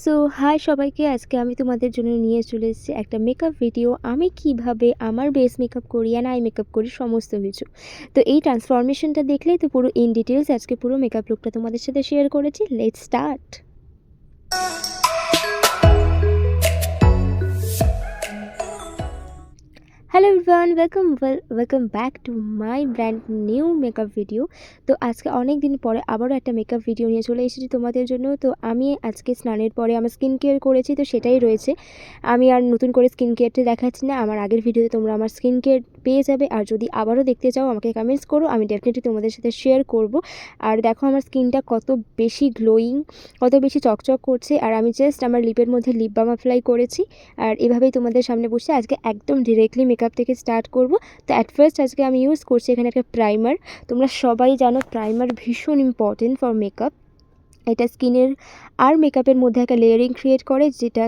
So high সবাইকে, আজকে আমি তোমাদের জন্য নিয়ে চলে এসেছি একটা মেকআপ ভিডিও। আমি কিভাবে আমার বেস মেকআপ করি অ্যান্ড আই মেকআপ করি সমস্ত কিছু। তো এই ট্রান্সফরমেশনটা দেখলেই তো পুরো ইন ডিটেলস আজকে পুরো মেকআপ লুকটা তোমাদের সাথে শেয়ার করেছি। Let's start. Hello everyone, welcome back to my brand new makeup video. তো আজকে অনেক দিন পরে আবারও একটা মেকআপ ভিডিও নিয়ে চলে এসেছি তোমাদের জন্য। তো আমি আজকে স্নানের পরে আমার স্কিন কেয়ার করেছি, তো সেটাই রয়েছে। আমি আর নতুন করে স্কিন কেয়ারটা দেখাচ্ছি না। আমার আগের ভিডিওতে তোমরা আমার স্কিন কেয়ার পেয়ে যাবে, আর যদি আবারও দেখতে চাও আমাকে কমেন্টস করো, আমি ডেফিনেটলি তোমাদের সাথে শেয়ার করব। আর দেখো আমার স্কিনটা কত বেশি গ্লোয়িং, কত বেশি চকচক করছে। আর আমি জাস্ট আমার লিপের মধ্যে লিপ বাম অ্যাপ্লাই করেছি, আর এভাবেই তোমাদের সামনে বসে আজকে একদম ডিরেক্টলি মেকআপ থেকে স্টার্ট করব। তো অ্যাট ফার্স্ট আজকে আমি ইউজ করছি এখানে একটা প্রাইমার। তোমরা সবাই জানো প্রাইমার ভীষণ ইম্পর্টেন্ট ফর মেকআপ। এটা স্কিনের আর মেকআপের মধ্যে একটা লেয়ারিং ক্রিয়েট করে, যেটা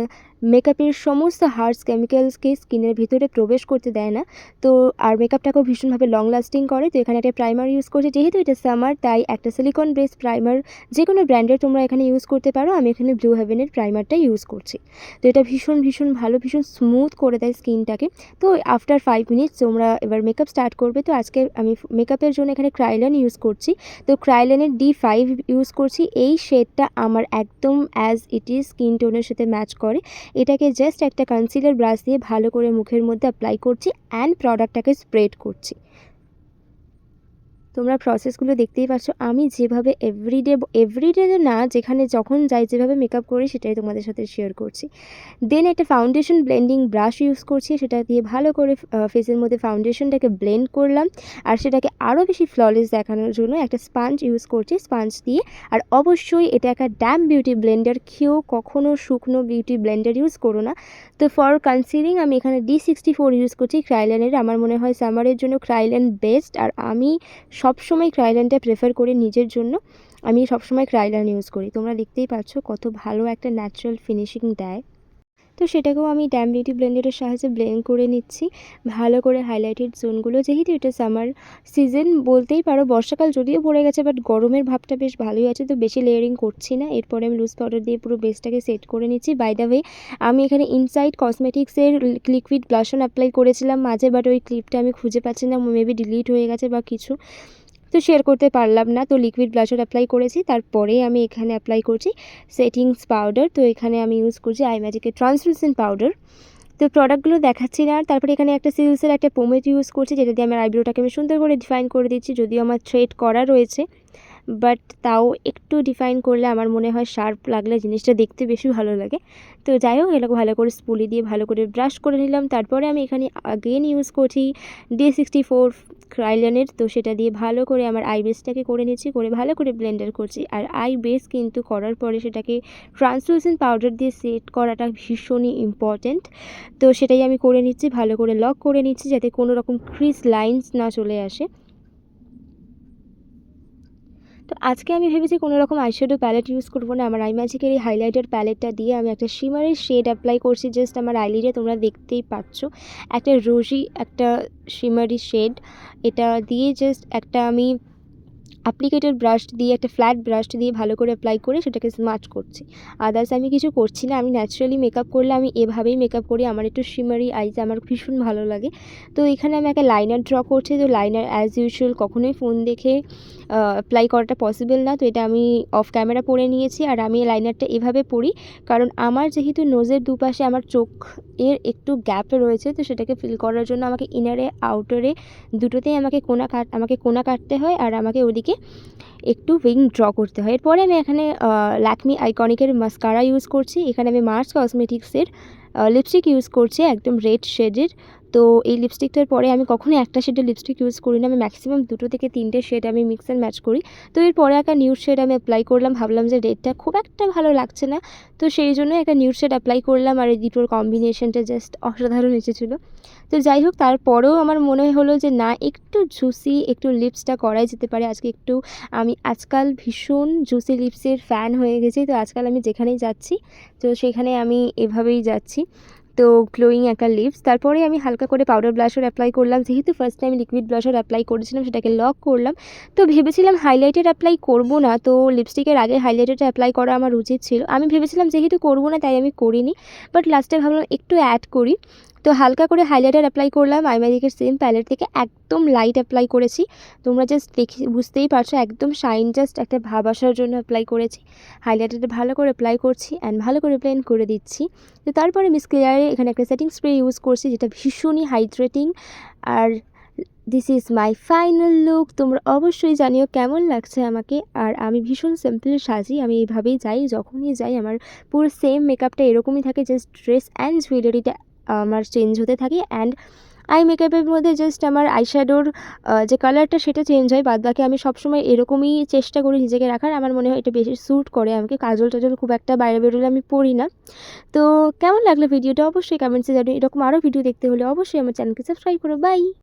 মেকআপের সমস্ত হার্শ কেমিক্যালসকে স্কিনের ভিতরে প্রবেশ করতে দেয় না। তো আর মেকআপটাকেও ভীষণভাবে লং লাস্টিং করে। তো এখানে একটা প্রাইমার ইউজ করছি, যেহেতু এটা সামার তাই একটা সিলিকন বেসড প্রাইমার যে কোনো ব্র্যান্ডের তোমরা এখানে ইউজ করতে পারো। আমি এখানে ব্লু হেভেনের প্রাইমারটা ইউজ করছি। তো এটা ভীষণ ভালো, ভীষণ স্মুথ করে দেয় স্কিনটাকে। তো আফটার 5 মিনিটস তোমরা এবার মেকআপ স্টার্ট করবে। তো আজকে আমি মেকআপের জন্য এখানে ক্রাইলান ইউজ করছি। তো ক্রাইলানের D5 ইউজ করছি। এই শেডটা আমার একদম অ্যাজ ইট ইজ স্কিন টোনের সাথে ম্যাচ করে। এটাকে জাস্ট একটা কনসিলার ব্রাশ দিয়ে ভালো করে মুখের মধ্যে অ্যাপ্লাই করছি অ্যান্ড প্রোডাক্টটাকে স্প্রেড করছি। তোমরা প্রসেসগুলো দেখতেই পাচ্ছ। আমি যেভাবে এভরিডে না, যেখানে যখন যাই যেভাবে মেকআপ করি সেটাই তোমাদের সাথে শেয়ার করছি। দেন একটা ফাউন্ডেশন ব্লেন্ডিং ব্রাশ ইউজ করছি, সেটা দিয়ে ভালো করে ফেসের মধ্যে ফাউন্ডেশনটাকে ব্লেন্ড করলাম। আর সেটাকে আরও বেশি ফ্ললেস দেখানোর জন্য একটা স্পাঞ্জ ইউজ করছি, স্পাঞ্জ দিয়ে। আর অবশ্যই এটা একটা ড্যাম বিউটি ব্লেন্ডার, কেউ কখনও শুকনো বিউটি ব্লেন্ডার ইউজ করো না। তো ফর কনসিলিং আমি এখানে D64 ইউজ করছি ক্রাইল্যানের। আমার মনে হয় সামারের জন্য ক্রাইল্যান বেস্ট, আর আমি সবসময় ক্রাইল্যানটা প্রেফার করি নিজের জন্য। আমি সবসময় ক্রাইল্যান ইউজ করি। তোমরা দেখতেই পাচ্ছ কত ভালো একটা ন্যাচারাল ফিনিশিং দেয়। তো সেটাকেও আমি ড্যাম বিউটি ব্লেন্ডারের সাহায্যে ব্লেন্ড করে নিচ্ছি ভালো করে হাইলাইটেড জোনগুলো। যেহেতু এটা সামার সিজন বলতেই পারো, বর্ষাকাল যদিও পড়ে গেছে বাট গরমের ভাবটা বেশ ভালোই আছে। তো বেশি লেয়ারিং করছি না। এরপরে আমি লুজ পাউডার দিয়ে পুরো বেসটাকে সেট করে নিচ্ছি। বাই দ্য ওয়ে, আমি এখানে ইনসাইড কসমেটিক্সের লিকুইড ব্লাশ অন অ্যাপ্লাই করেছিলাম মাঝে, বাট ওই ক্লিপটা আমি খুঁজে পাচ্ছি না, মেবি ডিলিট হয়ে গেছে বা কিছু, তো শেয়ার করতে পারলাম না। তো লিকুইড ব্লাশার অ্যাপ্লাই করেছি, তারপরে আমি এখানে অ্যাপ্লাই করছি সেটিংস পাউডার। তো এখানে আমি ইউজ করছি আই ম্যাজিকের ট্রান্সলুসেন্ট পাউডার। তো প্রোডাক্টগুলো দেখাচ্ছি না। আর তারপরে এখানে একটা সিলসের একটা পোমেড ইউজ করছি, যেটা দিয়ে আমার আইব্রোটাকে আমি সুন্দর করে ডিফাইন করে দিচ্ছি। যদিও আমার থ্রেড করা রয়েছে, বাট তাও একটু ডিফাইন করলে আমার মনে হয় শার্প লাগলে জিনিসটা দেখতে বেশি ভালো লাগে। তো যাই হোক, এটাকে ভালো করে স্পুলি দিয়ে ভালো করে ব্রাশ করে নিলাম। তারপরে আমি এখানে আগেন ইউজ করছি D64 ক্রাইল্যানের। তো সেটা দিয়ে ভালো করে আমার আই বেসটাকে করে নিচ্ছি, করে ভালো করে ব্লেন্ডার করছি। আর আই বেস কিন্তু করার পরে সেটাকে ট্রান্সলুসেন্ট পাউডার দিয়ে সেট করাটা ভীষণই ইম্পর্ট্যান্ট। তো সেটাই আমি করে নিচ্ছি, ভালো করে লক করে নিচ্ছি যাতে কোনো রকম ক্রিজ লাইন্স না চলে আসে। তো আজকে আমি ভেবেছি কোনো রকম আইশ্যাডো প্যালেট ইউজ করবো না। আমার আই ম্যাজিকের এই হাইলাইটার প্যালেটটা দিয়ে আমি একটা শিমারের শেড অ্যাপ্লাই করছি জাস্ট আমার আইলিডে। তোমরা দেখতেই পাচ্ছ একটা রোজি একটা শিমারি শেড। এটা দিয়ে জাস্ট একটা আমি অ্যাপ্লিকেটেড ব্রাশ দিয়ে, একটা ফ্ল্যাট ব্রাশ দিয়ে ভালো করে অ্যাপ্লাই করে সেটাকে স্মাচ করছি। আদার্স আমি কিছু করছি না। আমি ন্যাচারালি মেকআপ করলে আমি এভাবেই মেকআপ করি। আমার একটু শিমারি আইজ আমার ভীষণ ভালো লাগে। তো এখানে আমি একটা লাইনার ড্র করছি। তো লাইনার অ্যাজ ইউজুয়াল কখনোই ফোন দেখে অ্যাপ্লাই করাটা পসিবল না। তো এটা আমি অফ ক্যামেরা পরে নিয়েছি। আর আমি লাইনারটা এভাবে পরি কারণ আমার যেহেতু নোজের দুপাশে আমার চোখ এর একটু গ্যাপ রয়েছে, তো সেটাকে ফিল করার জন্য আমাকে ইনারে আউটারে দুটোতেই আমাকে কোনা কাটতে হয়, আর আমাকে ওদিকে একটু উইং ড্র করতে হয়। এরপরে আমি এখানে ল্যাকমি আইকনিকের মাস্কারা ইউজ করছি। এখানে আমি মার্স কসমেটিক্সের লিপস্টিক ইউজ করছি একদম রেড শেডের। তো এই লিপস্টিকটার পরে আমি কখনোই একটা শেডের লিপস্টিক ইউজ করি না। আমি ম্যাক্সিমাম 2 থেকে 3টে শেড আমি মিক্স অ্যান্ড ম্যাচ করি। তো এরপরে একটা নিউড শেড আমি অ্যাপ্লাই করলাম। ভাবলাম যে রেডটা খুব একটা ভালো লাগছে না, তো সেই জন্য একটা নিউড শেড অ্যাপ্লাই করলাম। আর এই দুটোর কম্বিনেশনটা জাস্ট অসাধারণ এসেছিলো। তো যাই হোক, তারপরেও আমার মনে হলো যে না, একটু জুসি একটু লিপসটা করাই যেতে পারে আজকে একটু। আমি আজকাল ভীষণ জুসি লিপসের ফ্যান হয়ে গেছি। তো আজকাল আমি যেখানেই যাচ্ছি তো সেখানে আমি এভাবেই যাচ্ছি। তো গ্লোয়িং একটা লিপস। তারপরে আমি হালকা করে পাউডার ব্লাশার অ্যাপ্লাই করলাম। যেহেতু first time liquid blusher apply করেছিলাম, সেটাকে লক করলাম। তো ভেবেছিলাম হাইলাইটার অ্যাপ্লাই করব না, তো লিপস্টিকের আগে হাইলাইটারটা অ্যাপ্লাই করা আমার উচিত ছিল। আমি ভেবেছিলাম যেহেতু করব না তাই আমি করিনি, বাট লাস্টে ভাবলাম একটু অ্যাড করি। তো হালকা করে হাইলাইটার অ্যাপ্লাই করলাম আই ম্যাজিকের সেম প্যালেট থেকে, একদম লাইট অ্যাপ্লাই করেছি। তোমরা জাস্ট দেখে বুঝতেই পারছো একদম শাইন, জাস্ট একটা ভাব আসার জন্য অ্যাপ্লাই করেছি। হাইলাইটারটা ভালো করে অ্যাপ্লাই করছি অ্যান্ড ভালো করে ব্লেন্ড করে দিচ্ছি। তো তারপরে মাস্কারায় এখানে একটা সেটিং স্প্রে ইউজ করছি, যেটা ভীষণই হাইড্রেটিং। আর this is my final look. তোমরা অবশ্যই জানিও কেমন লাগছে আমাকে। আর আমি ভীষণ সিম্পল সাজি, আমি এইভাবেই যাই, যখনই যাই আমার পুরো সেম মেকআপটা এরকমই থাকে, জাস্ট ড্রেস অ্যান্ড জুয়েলারিটা আমার চেঞ্জ হতে থাকে। অ্যান্ড আই মেকআপের মধ্যে জাস্ট আমার আইশ্যাডোর যে কালারটা সেটা চেঞ্জ হয়, বাদ বাকি আমি সবসময় এরকমই চেষ্টা করি নিজেকে রাখার। আমার মনে হয় এটা বেশি স্যুট করে আমাকে। কাজল টাজল খুব একটা বাইরে বেরোলে আমি পরি না। তো কেমন লাগলো ভিডিওটা অবশ্যই কমেন্টসে জানিও। এরকম আরও ভিডিও দেখতে হলে অবশ্যই আমার চ্যানেলকে সাবস্ক্রাইব করো। বাই।